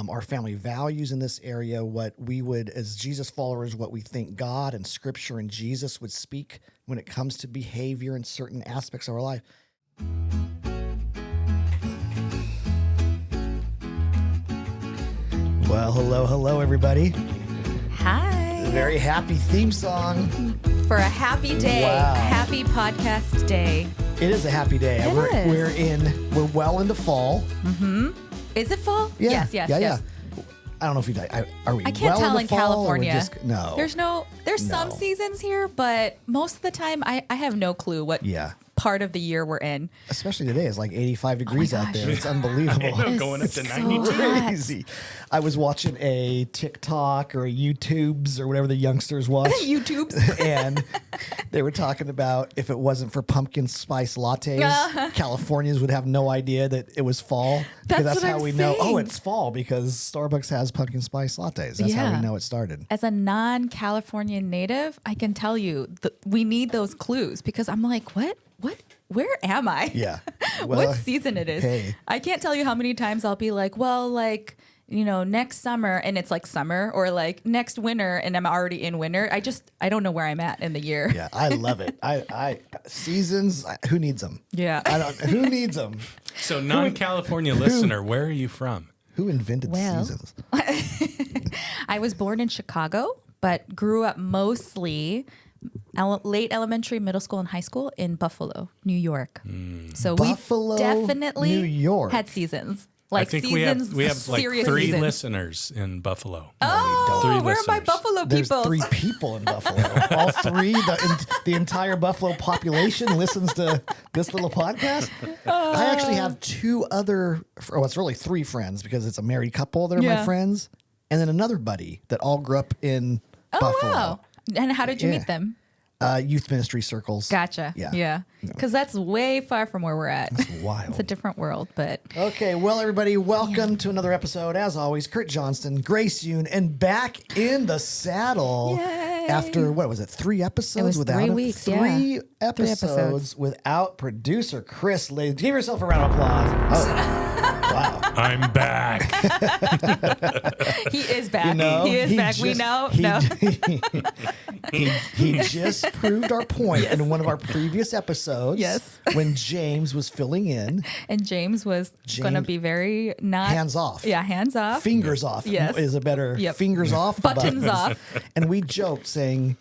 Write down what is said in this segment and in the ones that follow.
our family values in this area, what we would, as Jesus followers, what we think God and Scripture and Jesus would speak when it comes to behavior in certain aspects of our life. Well, hello, everybody. Hi. Very happy theme song. For a happy day. Wow. Happy podcast day. It is a happy day. It is. We're well into fall. Mm-hmm. Is it fall? Yeah. Yes. Yeah. I don't know if are we I can't well tell into in fall, or we're California. No. There's some seasons here, but most of the time I have no clue what part of the year we're in. Especially today, it's like 85 degrees out there. It's unbelievable. Going up to 92. Crazy. I was watching a TikTok or a YouTubes or whatever the youngsters watch. YouTubes. And they were talking about if it wasn't for pumpkin spice lattes, Californians would have no idea that it was fall. That's how what we I'm know, saying. it's fall because Starbucks has pumpkin spice lattes. That's how we know it started. As a non-California native, I can tell you we need those clues because I'm like, what? Where am I? Yeah. Well, what season it is? Hey. I can't tell you how many times I'll be like, next summer, and it's like summer, or like next winter, and I'm already in winter. I don't know where I'm at in the year. Yeah, I love it. I seasons. Who needs them? Yeah. Who needs them? So, non-California listener, where are you from? Who invented seasons? I was born in Chicago, but grew up mostly late elementary, middle school, and high school in Buffalo, New York. So Buffalo, we definitely New York. had seasons. I think seasons, we have like serious 3 seasons. listeners in Buffalo. Oh, 3 where are my listeners. Buffalo There's people? 3 people in Buffalo. All 3, the entire Buffalo population listens to this little podcast. I actually have 2 other, it's really 3 friends because it's a married couple that are my friends, and then another buddy that all grew up in Buffalo. Wow. And how did you meet them? Youth ministry circles. Gotcha. Yeah. Because that's way far from where we're at. It's wild. It's a different world, but. Okay, well, everybody, welcome to another episode. As always, Kurt Johnston, Grace Yoon, and back in the saddle. Yay. After, 3 episodes? It was without 3 him? weeks, 3 episodes without producer Chris. Ladies, give yourself a round of applause. Oh, wow. I'm back. He is back. He is back. We know. He just proved our point in one of our previous episodes. Yes. When James was filling in. And James was going to be very not. Hands off. Yeah, hands off. Fingers off. Yes. Is a better fingers off. Buttons off. And we joked saying,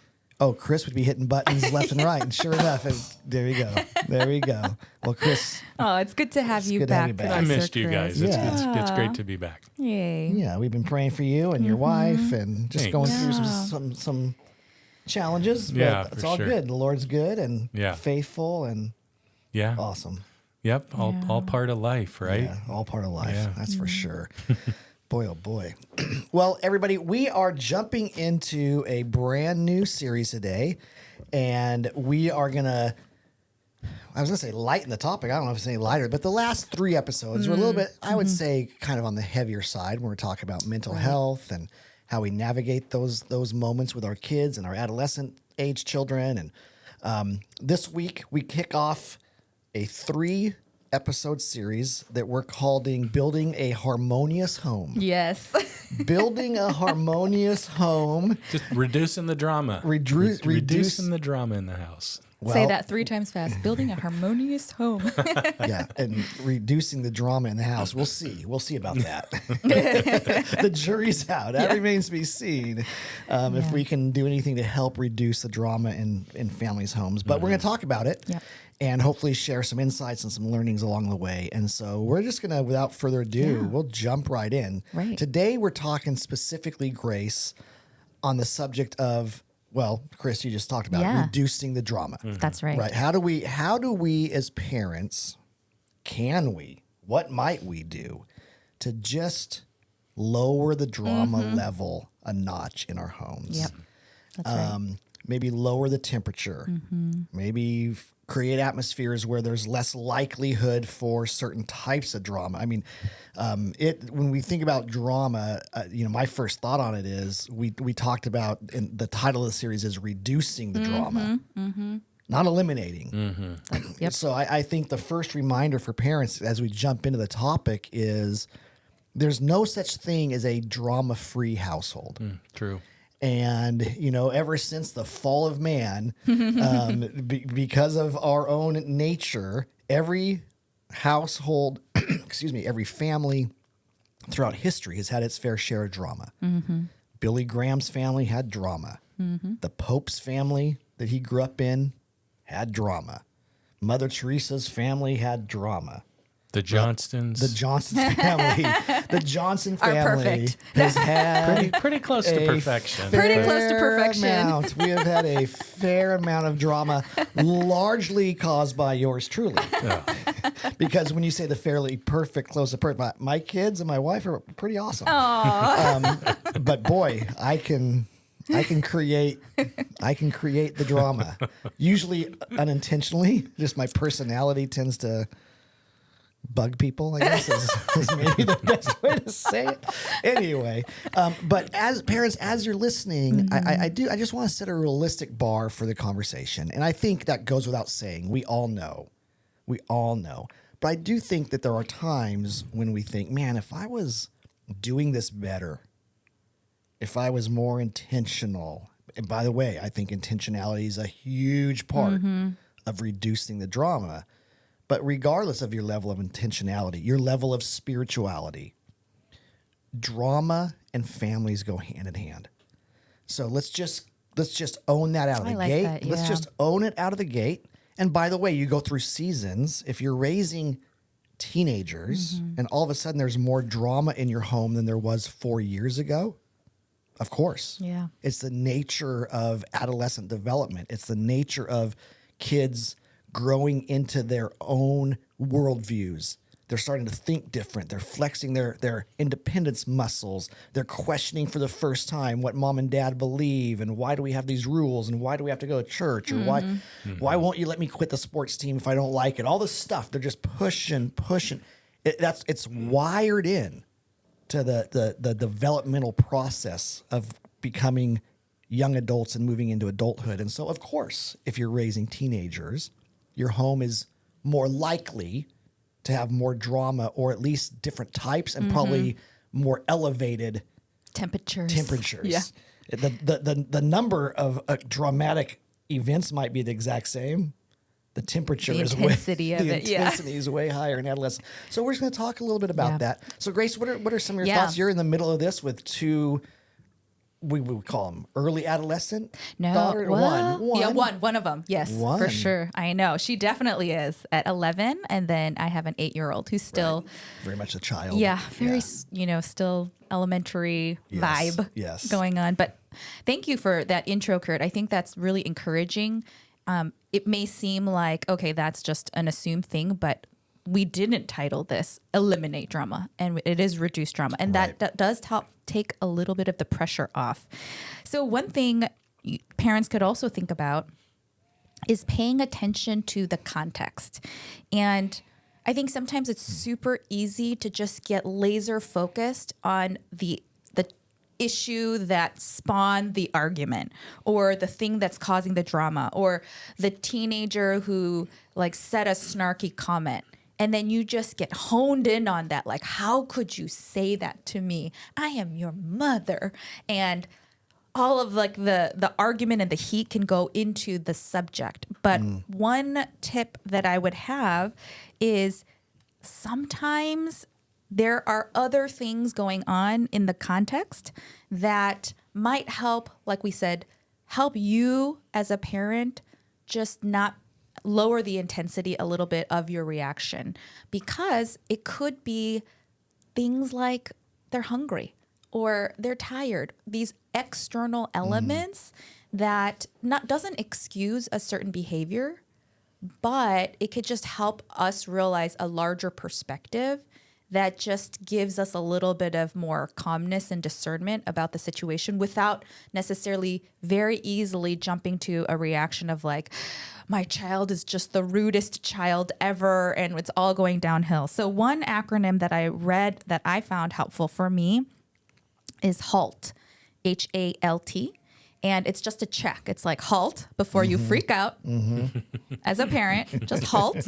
Chris would be hitting buttons left and right. And sure enough, there you go. Well, Chris. Oh, it's good to have you good to have back. you back. I missed you guys. It's Yeah. great to be back. Yay. Yeah, we've been praying for you and your wife and just going through some challenges. But Yeah, it's for all sure. good. The Lord's good and Yeah. faithful and Yeah. awesome. Yep. All part of life, right? Yeah, all part of life. Yeah. That's for sure. Boy, oh boy. Well, everybody, we are jumping into a brand new series today, and we are going to, I was going to say lighten the topic. I don't know if it's any lighter, but the last 3 episodes were a little bit, I would say, kind of on the heavier side when we're talking about mental health and how we navigate those moments with our kids and our adolescent age children. And this week, we kick off a 3-episode series that we're calling Building a Harmonious Home. Yes. Building a harmonious home. Just reducing the drama. Reducing the drama in the house. Say that 3 times fast. Building a harmonious home. Yeah, and reducing the drama in the house. We'll see. We'll see about that. The jury's out. That remains to be seen if we can do anything to help reduce the drama in families' homes. But we're going to talk about it. Yep. And hopefully share some insights and some learnings along the way. And so we're just going to, without further ado, we'll jump right in. Right. Today we're talking specifically, Grace, on the subject of, well, Chris, you just talked about it, reducing the drama. That's right. Right. How do we as parents, what might we do to just lower the drama level a notch in our homes? Yep. That's right. Maybe lower the temperature. Maybe create atmospheres where there's less likelihood for certain types of drama. I mean, when we think about drama, my first thought on it is we talked about, and the title of the series is reducing the drama, not eliminating. Yep. So I think the first reminder for parents as we jump into the topic is there's no such thing as a drama-free household. True. And, ever since the fall of man, because of our own nature, every household, every family throughout history has had its fair share of drama. Billy Graham's family had drama. The Pope's family that he grew up in had drama. Mother Teresa's family had drama. The Johnstons. The Johnson family. The Johnson Are family perfect. has had pretty close to perfection. Pretty close to perfection. We have had a fair amount of drama, largely caused by yours truly. Yeah. Because when you say the fairly perfect, close to perfect, my kids and my wife are pretty awesome. But boy, I can create the drama. Usually unintentionally. Just my personality tends to bug people, I guess is maybe the best way to say it. Anyway, but as parents, as you're listening, I just want to set a realistic bar for the conversation. And I think that goes without saying. We all know. But I do think that there are times when we think, man, if I was doing this better, if I was more intentional, and by the way, I think intentionality is a huge part of reducing the drama. But regardless of your level of intentionality, your level of spirituality, drama and families go hand in hand. So let's just own that out of the gate. That, yeah. Let's just own it out of the gate. And by the way, you go through seasons. If you're raising teenagers and all of a sudden there's more drama in your home than there was 4 years ago, of course. Yeah. It's the nature of adolescent development. It's the nature of kids growing into their own worldviews. They're starting to think different. They're flexing their independence muscles. They're questioning for the first time what mom and dad believe and why do we have these rules and why do we have to go to church or why won't you let me quit the sports team if I don't like it? All this stuff. They're just pushing. It's wired in to the developmental process of becoming young adults and moving into adulthood. And so, of course, if you're raising teenagers, your home is more likely to have more drama or at least different types and probably more elevated Temperatures. Yeah. The number of dramatic events might be the exact same. The temperature is intensity of it, yeah. intensity is way higher in adolescence. So we're just going to talk a little bit about that. So Grace, what are some of your thoughts? You're in the middle of this with two, we would call them early adolescent daughters. One of them. Yes, One. for sure. I know. She definitely is at 11. And then I have an 8-year-old who's still very much a child. Yeah, still elementary vibe going on. But thank you for that intro, Kurt. I think that's really encouraging. It may seem like, okay, that's just an assumed thing, but we didn't title this Eliminate Drama, and it is Reduce Drama. And that does help take a little bit of the pressure off. So one thing parents could also think about is paying attention to the context. And I think sometimes it's super easy to just get laser focused on the issue that spawned the argument or the thing that's causing the drama or the teenager who said a snarky comment. And then you just get honed in on that. Like, how could you say that to me? I am your mother. And all of the argument and the heat can go into the subject. But one tip that I would have is sometimes there are other things going on in the context that might help, like we said, help you as a parent just not lower the intensity a little bit of your reaction, because it could be things like they're hungry or they're tired. These external elements that doesn't excuse a certain behavior, but it could just help us realize a larger perspective that just gives us a little bit of more calmness and discernment about the situation without necessarily very easily jumping to a reaction of my child is just the rudest child ever and it's all going downhill. So one acronym that I read that I found helpful for me is HALT, HALT. And it's just a check. It's like halt before you freak out as a parent. Just halt.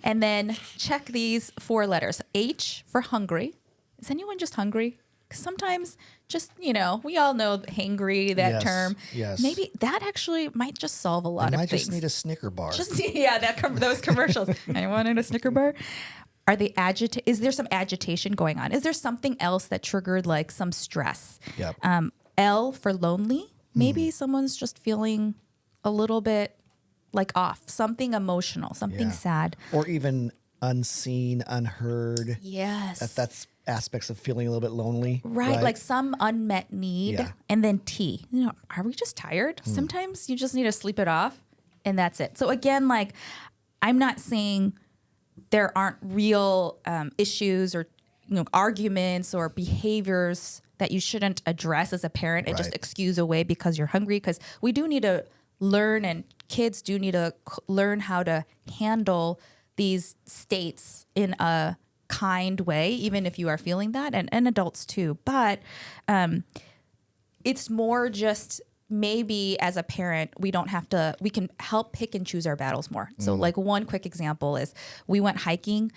And then check these 4 letters. H for hungry. is anyone just hungry? Because sometimes just, we all know hangry, that term. Yes. Maybe that actually might just solve a lot of things. Might just need a Snicker bar. Those commercials. Anyone in a Snicker bar? Are they Is there some agitation going on? Is there something else that triggered like some stress? Yep. L for lonely. Maybe someone's just feeling a little bit like off, something emotional, something sad. Or even unseen, unheard. Yes. That's aspects of feeling a little bit lonely. Right. Like some unmet need. Yeah. And then T, are we just tired? Sometimes you just need to sleep it off and that's it. So again, like I'm not saying there aren't real issues or arguments or behaviors that you shouldn't address as a parent and just excuse away because you're hungry. Because we do need to learn, and kids do need to learn how to handle these states in a kind way, even if you are feeling that, and adults too. But it's more just maybe as a parent, we can help pick and choose our battles more. So like one quick example is we went hiking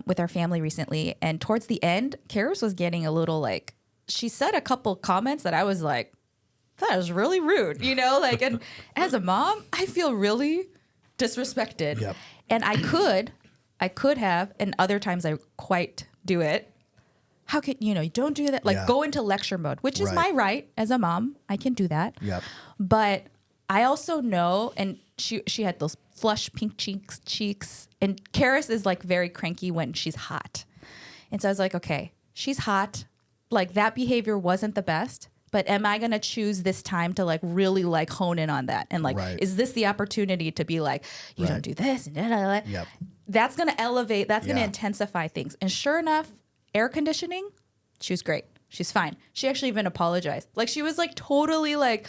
with our family recently, and towards the end, Karis was getting a little like, she said a couple comments that I was like, that was really rude, and as a mom, I feel really disrespected. Yep. And I could have, and other times I quite do it. How can, you don't do that? Like go into lecture mode, which is my right as a mom. I can do that. Yep. But I also know, and she had those flush pink cheeks, and Karis is like very cranky when she's hot. And so I was like, okay, she's hot. Like that behavior wasn't the best, but am I going to choose this time to like really like hone in on that? And like, is this the opportunity to be like, you don't do this? And Yep. That's going to elevate, that's going to intensify things. And sure enough, air conditioning, she was great. She's fine. She actually even apologized. Like she was like totally like,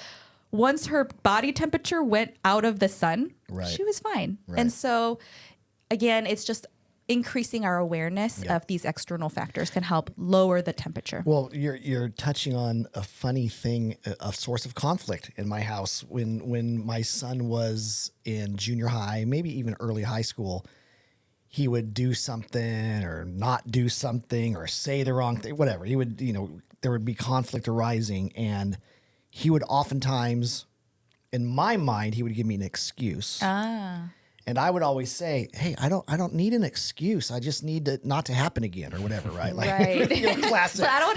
once her body temperature went out of the sun, she was fine. Right. And so again, it's just increasing our awareness of these external factors can help lower the temperature. Well, you're touching on a funny thing, a source of conflict in my house. When my son was in junior high, maybe even early high school, he would do something or not do something or say the wrong thing, whatever. He would, there would be conflict arising, and he would oftentimes, in my mind, he would give me an excuse. And I would always say, "Hey, I don't need an excuse. I just need it not to happen again, or whatever." Right? Like, classic. So I don't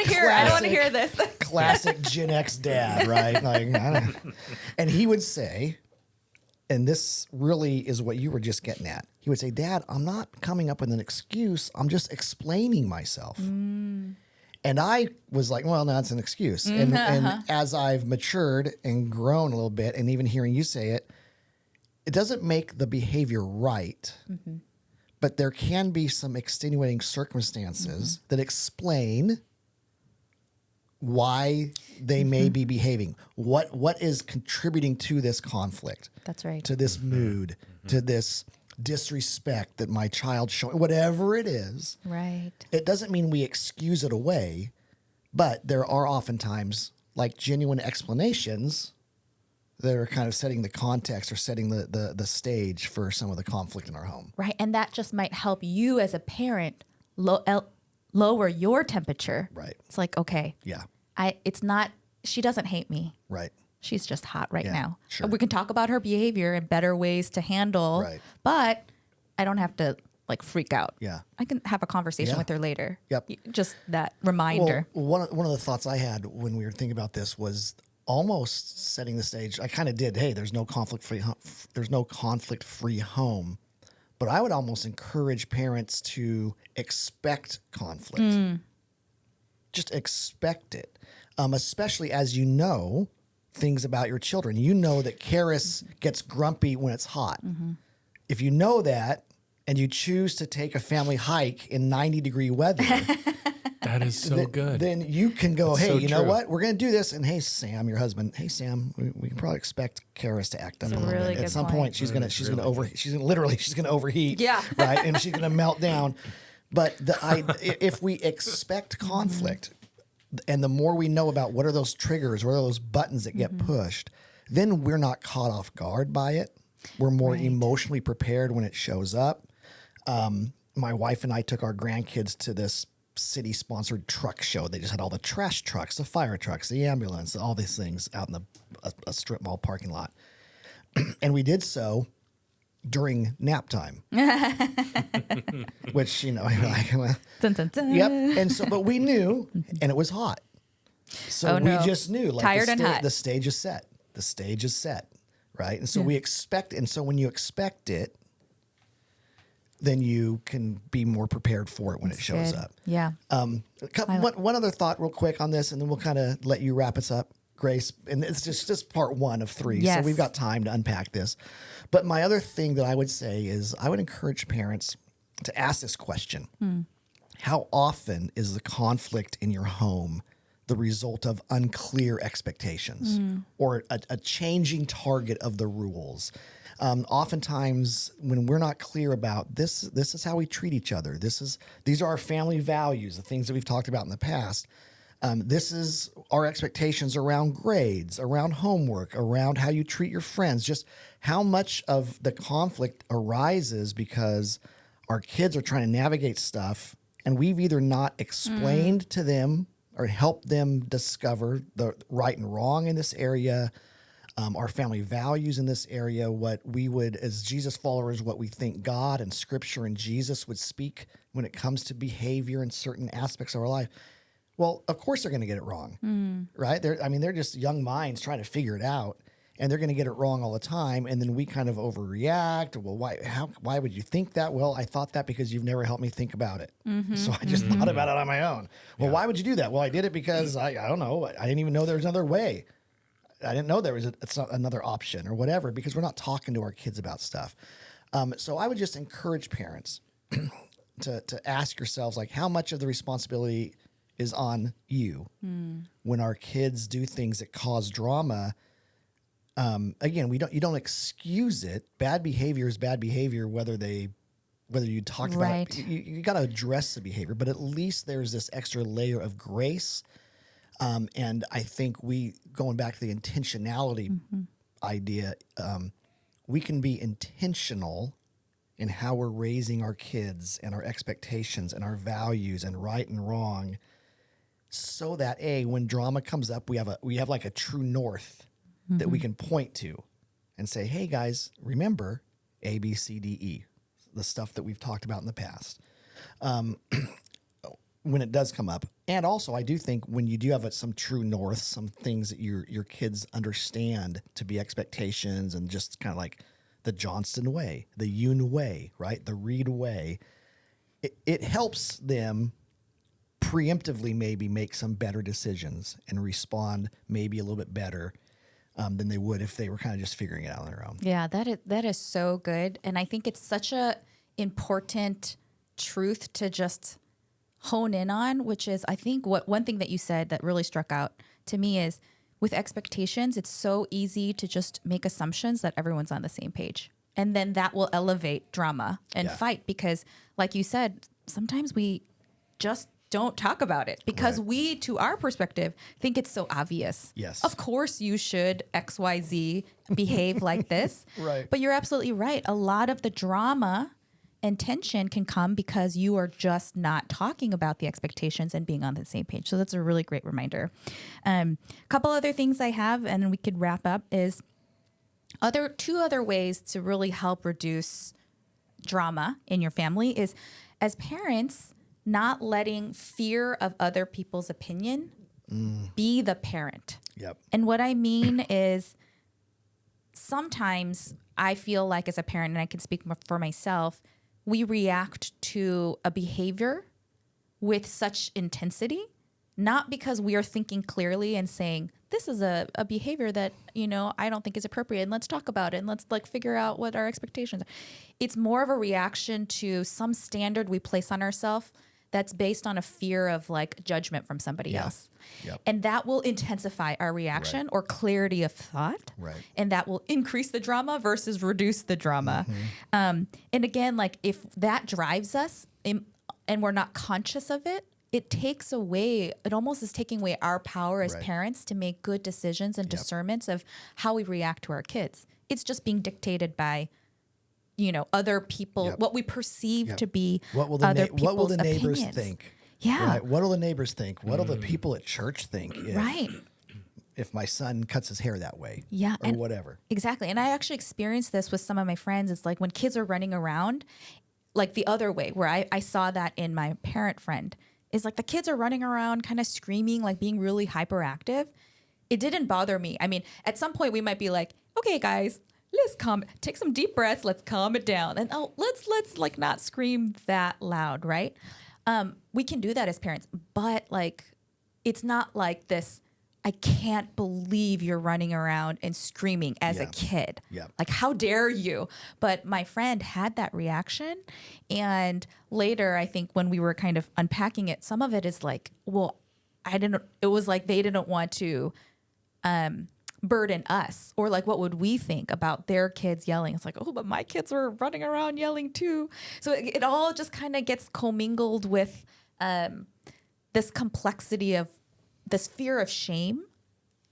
want to hear this. Classic Gen X dad, right? Like, and he would say, and this really is what you were just getting at. He would say, "Dad, I'm not coming up with an excuse. I'm just explaining myself." And I was like, well, no, that's an excuse. And as I've matured and grown a little bit, and even hearing you say it, it doesn't make the behavior right, but there can be some extenuating circumstances that explain why they may be behaving. What is contributing to this conflict? That's right. To this mood, to this disrespect that my child's showing, whatever it is. Right. It doesn't mean we excuse it away, but there are oftentimes like genuine explanations that are kind of setting the context or setting the stage for some of the conflict in our home. Right. And that just might help you as a parent lower your temperature. Right. It's like, okay. Yeah. It's not, she doesn't hate me. Right. She's just hot right now. Sure. We can talk about her behavior and better ways to handle, but I don't have to like freak out. Yeah. I can have a conversation with her later. Yep. Just that reminder. Well, one of the thoughts I had when we were thinking about this was almost setting the stage. I kind of did. Hey, there's no conflict-free home, but I would almost encourage parents to expect conflict. Just expect it, especially as you know things about your children. You know that Karis gets grumpy when it's hot. If you know that, and you choose to take a family hike in 90-degree weather. That is so good. Then you can go, hey, so you know true. what? We're going to do this. And hey, Sam, your husband, hey, Sam, we can probably expect Karis to act up a little really bit. good At some point, she's going to overheat. Yeah. Right. And she's going to melt down. But if we expect conflict, and the more we know about what are those triggers, what are those buttons that get pushed, then we're not caught off guard by it. We're more emotionally prepared when it shows up. My wife and I took our grandkids to this city-sponsored truck show. They just had all the trash trucks, the fire trucks, the ambulance, all these things out in a strip mall parking lot. And we did so during nap time, which, like, dun, dun, dun. Yep. And so, but we knew, and it was hot. So we just knew, like, tired and hot. The stage is set. The stage is set, right? And so we expect, and so when you expect it, then you can be more prepared for it when it shows up. Yeah. One other thought real quick on this, and then we'll kind of let you wrap us up, Grace. And it's just part 1 of 3. Yes. So we've got time to unpack this. But my other thing that I would say is I would encourage parents to ask this question. How often is the conflict in your home the result of unclear expectations or a changing target of the rules? Oftentimes, when we're not clear about this is how we treat each other. These are our family values, the things that we've talked about in the past. This is our expectations around grades, around homework, around how you treat your friends. Just how much of the conflict arises because our kids are trying to navigate stuff, and we've either not explained to them or helped them discover the right and wrong in this area. Our family values in this area, what we would, as Jesus followers, what we think God and Scripture and Jesus would speak when it comes to behavior in certain aspects of our life. Well, of course they're going to get it wrong, right? They're just young minds trying to figure it out, and they're going to get it wrong all the time. And then we kind of overreact. Well, why would you think that? Well, I thought that because you've never helped me think about it. So I just thought about it on my own. Well, why would you do that? Well, I did it because I don't know. I didn't even know there was another way. I didn't know there was another option or whatever, because we're not talking to our kids about stuff. So I would just encourage parents to ask yourselves, like, how much of the responsibility is on you when our kids do things that cause drama. Again, you don't excuse it. Bad behavior is bad behavior, whether you talked about it. You got to address the behavior, but at least there's this extra layer of grace. And I think going back to the intentionality idea, we can be intentional in how we're raising our kids and our expectations and our values and right and wrong, so that when drama comes up, we have like a true north that we can point to and say, hey guys, remember A, B, C, D, E, the stuff that we've talked about in the past. When it does come up. And also, I do think when you do have some true north, some things that your kids understand to be expectations, and just kind of like the Johnston way, the Yoon way, right? The Reed way, it helps them preemptively maybe make some better decisions and respond maybe a little bit better than they would if they were kind of just figuring it out on their own. Yeah, that is so good. And I think it's such a important truth to just hone in on, which is, I think one thing that you said that really struck out to me is, with expectations, it's so easy to just make assumptions that everyone's on the same page. And then that will elevate drama and fight, because like you said, sometimes we just don't talk about it because we, to our perspective, think it's so obvious. Yes. Of course you should XYZ behave like this. Right. But you're absolutely right. A lot of the drama and tension can come because you are just not talking about the expectations and being on the same page. So that's a really great reminder. A couple other things I have, and we could wrap up, is two other ways to really help reduce drama in your family is, as parents, not letting fear of other people's opinion be the parent. Yep. And what I mean is, sometimes I feel like as a parent, and I can speak for myself, we react to a behavior with such intensity, not because we are thinking clearly and saying, this is a behavior that, I don't think is appropriate, and let's talk about it, and let's figure out what our expectations are. It's more of a reaction to some standard we place on ourselves that's based on a fear of judgment from somebody else. Yep. And that will intensify our reaction or clarity of thought. Right. And that will increase the drama versus reduce the drama. And again, if that drives us and we're not conscious of it, it almost is taking away our power as parents to make good decisions and discernments of how we react to our kids. It's just being dictated by other people, what we perceive to be what will the other what will people's the neighbors opinions. think? Yeah. Right. What will the neighbors think? What will the people at church think? Right. If my son cuts his hair that way. Yeah. Or whatever. Exactly. And I actually experienced this with some of my friends. It's like when kids are running around, like the other way, where I saw that in my parent friend, is like the kids are running around kind of screaming, like being really hyperactive. It didn't bother me. I mean, at some point we might be like, okay, guys, let's take some deep breaths. Let's calm it down. And let's like not scream that loud. Right. We can do that as parents, but like, it's not like this, I can't believe you're running around and screaming as a kid. Yeah. Like, how dare you? But my friend had that reaction. And later, I think when we were kind of unpacking it, some of it is like, well, it was like they didn't want to burden us, or like, what would we think about their kids yelling? It's like, oh, but my kids were running around yelling too. So it all just kind of gets commingled with this complexity of this fear of shame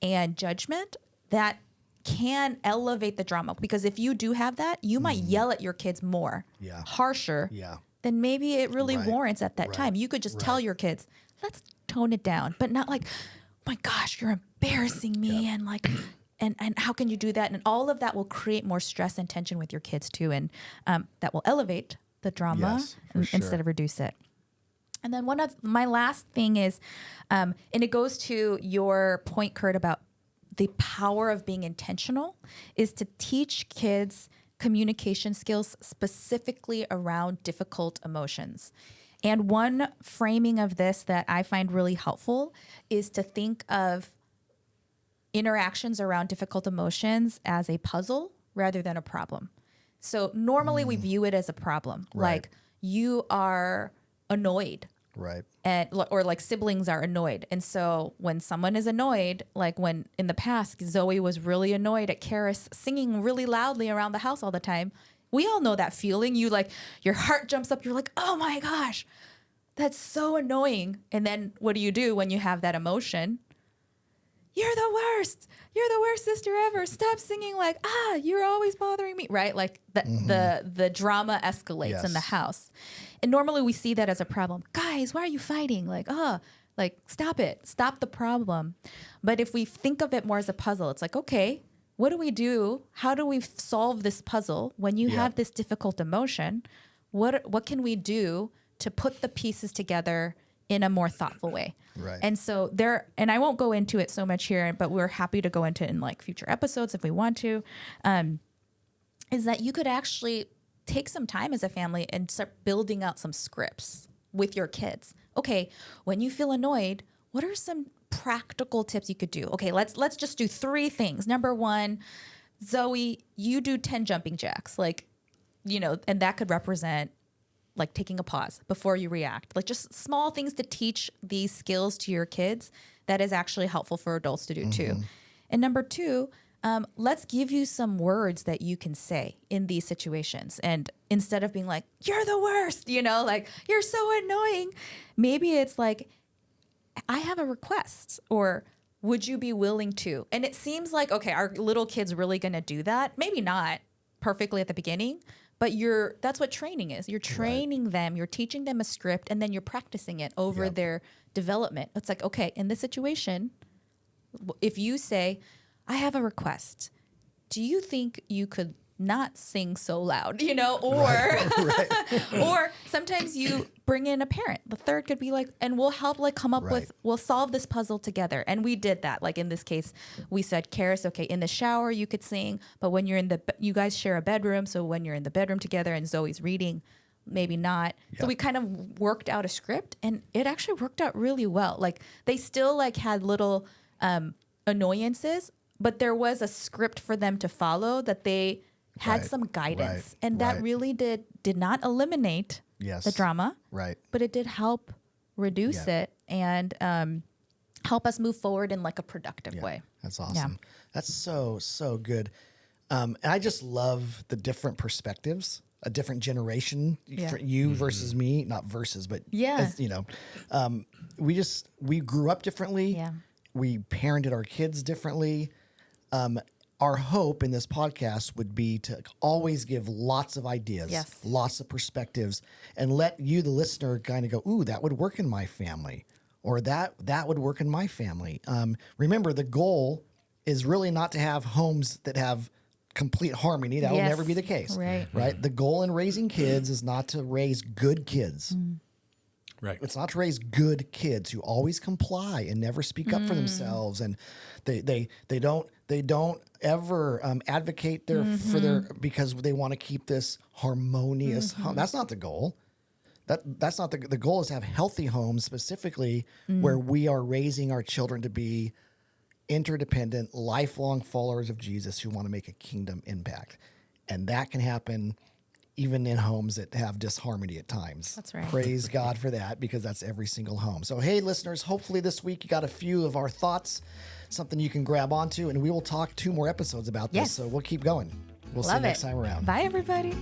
and judgment that can elevate the drama. Because if you do have that, you might yell at your kids more, harsher than maybe it really warrants at that time. You could just tell your kids, let's tone it down, but not like, oh my gosh, you're embarrassing me. And like, and how can you do that? And all of that will create more stress and tension with your kids too. And that will elevate the drama instead of reduce it. And then one of my last thing is, and it goes to your point, Kurt, about the power of being intentional, is to teach kids communication skills specifically around difficult emotions. And one framing of this that I find really helpful is to think of interactions around difficult emotions as a puzzle rather than a problem. So normally we view it as a problem, like you are annoyed. Right. Or like siblings are annoyed. And so when someone is annoyed, like when in the past, Zoe was really annoyed at Karis singing really loudly around the house all the time. We all know that feeling. You like, your heart jumps up. You're like, oh my gosh, that's so annoying. And then what do you do when you have that emotion? You're the worst. You're the worst sister ever. Stop singing like, you're always bothering me. Right? Like the drama escalates in the house. And normally we see that as a problem. Guys, why are you fighting? Like, stop it. Stop the problem. But if we think of it more as a puzzle, it's like, okay, what do we do? How do we solve this puzzle when you have this difficult emotion? What can we do to put the pieces together in a more thoughtful way? Right. And so and I won't go into it so much here, but we're happy to go into it in like future episodes if we want to, is that you could actually take some time as a family and start building out some scripts with your kids. Okay, when you feel annoyed, what are some practical tips you could do? Okay, let's just do 3 things. Number 1, Zoe, you do 10 jumping jacks, like, and that could represent like taking a pause before you react, like just small things to teach these skills to your kids that is actually helpful for adults to do too. And number 2, let's give you some words that you can say in these situations. And instead of being like, you're the worst, like you're so annoying, maybe it's like, I have a request, or would you be willing to? And it seems like, okay, our little kid's really going to do that. Maybe not perfectly at the beginning, but that's what training is. You're training them, you're teaching them a script, and then you're practicing it over their development. It's like, okay, in this situation, if you say, I have a request, do you think you could not sing so loud, or, or sometimes you bring in a parent. The third could be like, and we'll help like come up with, we'll solve this puzzle together. And we did that. Like in this case, we said, Karis, okay, in the shower, you could sing, but when you're you guys share a bedroom. So when you're in the bedroom together and Zoe's reading, maybe not. Yep. So we kind of worked out a script, and it actually worked out really well. Like they still like had little annoyances, but there was a script for them to follow that they had some guidance, and that really did not eliminate the drama, but it did help reduce it and help us move forward in like a productive way. That's awesome. That's so good. And I just love the different perspectives, a different generation, for you versus me, not versus, but we grew up differently. Yeah. We parented our kids differently. our hope in this podcast would be to always give lots of ideas, Yes. lots of perspectives, and let you, the listener, kind of go, ooh, that would work in my family, or that would work in my family. Remember, the goal is really not to have homes that have complete harmony. That will Yes. never be the case. Right. The goal in raising kids is not to raise good kids. Right. It's not to raise good kids who always comply and never speak up for themselves, and they don't ever advocate for their because they want to keep this harmonious home. That's not the goal. That's not the goal. Is to have healthy homes, specifically where we are raising our children to be interdependent, lifelong followers of Jesus who want to make a kingdom impact, and that can happen even in homes that have disharmony at times. That's right. Praise God for that, because that's every single home. So, hey, listeners, hopefully this week you got a few of our thoughts, something you can grab onto, and we will talk 2 more episodes about this. Yes. So we'll keep going. We'll see you next time around. Bye, everybody.